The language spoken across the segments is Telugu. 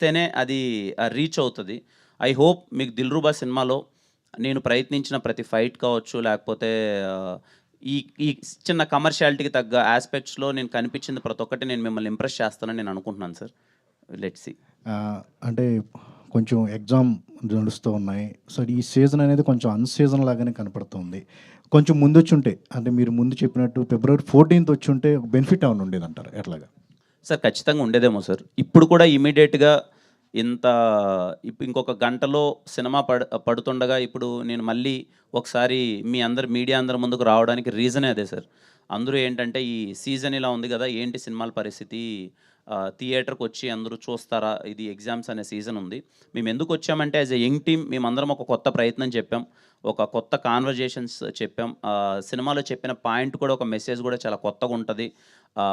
చూపిస్తేనే అది రీచ్ అవుతది. ఐ హోప్ మీకు 'దిల్‌రుబా' సినిమాలో నేను ప్రయత్నించిన ప్రతి ఫైట్ కావచ్చు, లేకపోతే ఆహ్, ఈ ఈ చిన్న కమర్షియాలిటీకి తగ్గ యాస్పెక్ట్స్‌లో నేను కనిపించింది ప్రతి ఒక్కటి నేను మిమ్మల్ని ఇంప్రెస్ చేస్తానని నేను అనుకుంటున్నాను సార్. Let's see. అంటే కొంచెం ఎగ్జామ్ నడుస్తూ ఉన్నాయి. సో, ఈ సీజన్ అనేది కొంచెం అన్‌సీజన్ లాగానే కనపడుతుంది. కొంచెం ముందొచ్చుంటే అంటే మీరు ముందు చెప్పినట్టు ఫిబ్రవరి 14థ్ వచ్చుంటే బెనిఫిట్ ఏమన్నా ఉండేదంటారా? ఎట్లాగా? సార్ ఖచ్చితంగా ఉండేదేమో సార్. ఇప్పుడు కూడా ఇమ్మీడియేట్‌గా ఇంత ఇంకొక గంటలో సినిమా పడుతుండగా ఇప్పుడు నేను మళ్ళీ ఒకసారి మీ అందరు మీడియా అందరి ముందుకు రావడానికి రీజనే అదే సార్. అందరూ ఏంటంటే ఈ సీజన్ ఇలా ఉంది గదా! ఏంటి సినిమాల పరిస్థితి? థియేటర్‌కొచ్చి అందరూ చూస్తారా? ఇది ఎగ్జామ్స్ అనే సీజన్ ఉంది. మేమెందుకొచ్చామంటే యాస్ ఎ యంగ్ టీమ్ మేమందరం ఒక కొత్త ప్రయత్నం చెప్పాం. ఒక కొత్త కాన్వర్జేషన్స్ చెప్పాం. సినిమాలో చెప్పిన పాయింట్ కూడా ఒక మెసేజ్ గూడా చాలా కొత్తగుంటది.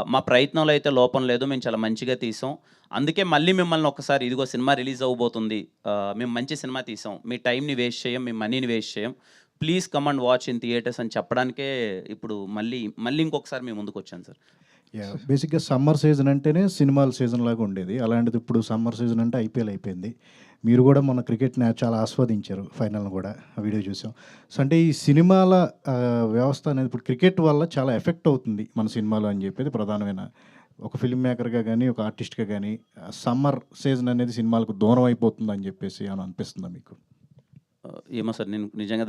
మా ప్రయత్నంలో అయితే లోపం లేదు. మేము చాలా మంచిగా తీసాం. అందుకే మళ్ళీ మిమ్మల్ని ఒక్కసారి ఇదిగో సినిమా రిలీజ్ అవ్వబోతుంది. మేము మంచి సినిమా తీసాం. మీ టైమ్‌ని వేస్ట్ చేయం. మీ మనీని వేస్ట్ చేయం. Please come and watch in theatres అని చెప్పడానికే ఇప్పుడు మళ్ళీ ఇంకొకసారి మీ ముందుకొచ్చాను సార్. బేసిక్‌గా సమ్మర్ సీజన్ అంటేనే సినిమాల సీజన్ లాగా ఉండేది. అలాంటిది ఇప్పుడు సమ్మర్ సీజన్ అంటే ఐపీఎల్ అయిపోయింది. మీరు గూడా మొన్న క్రికెట్‌ని చాలా ఆస్వాదించారు ఫైనల్‌ని గూడా. ఆ వీడియో చూసాం. సో, అంటే ఈ సినిమాల వ్యవస్థ అనేది ఇప్పుడు క్రికెట్ వల్ల చాలా ఎఫెక్ట్ అవుతుంది మన సినిమాలో అని చెప్పేది ప్రధానమైన ఒక ఫిల్మ్ మేకర్‌గా గాని, ఒక ఆర్టిస్ట్‌గా గాని సమ్మర్ సీజన్ అనేది సినిమాలకు దూరం అయిపోతుందని చెప్పేసి ఏమన్నా అనిపిస్తుందా మీకు? ఏమో సార్ నేను నిజంగా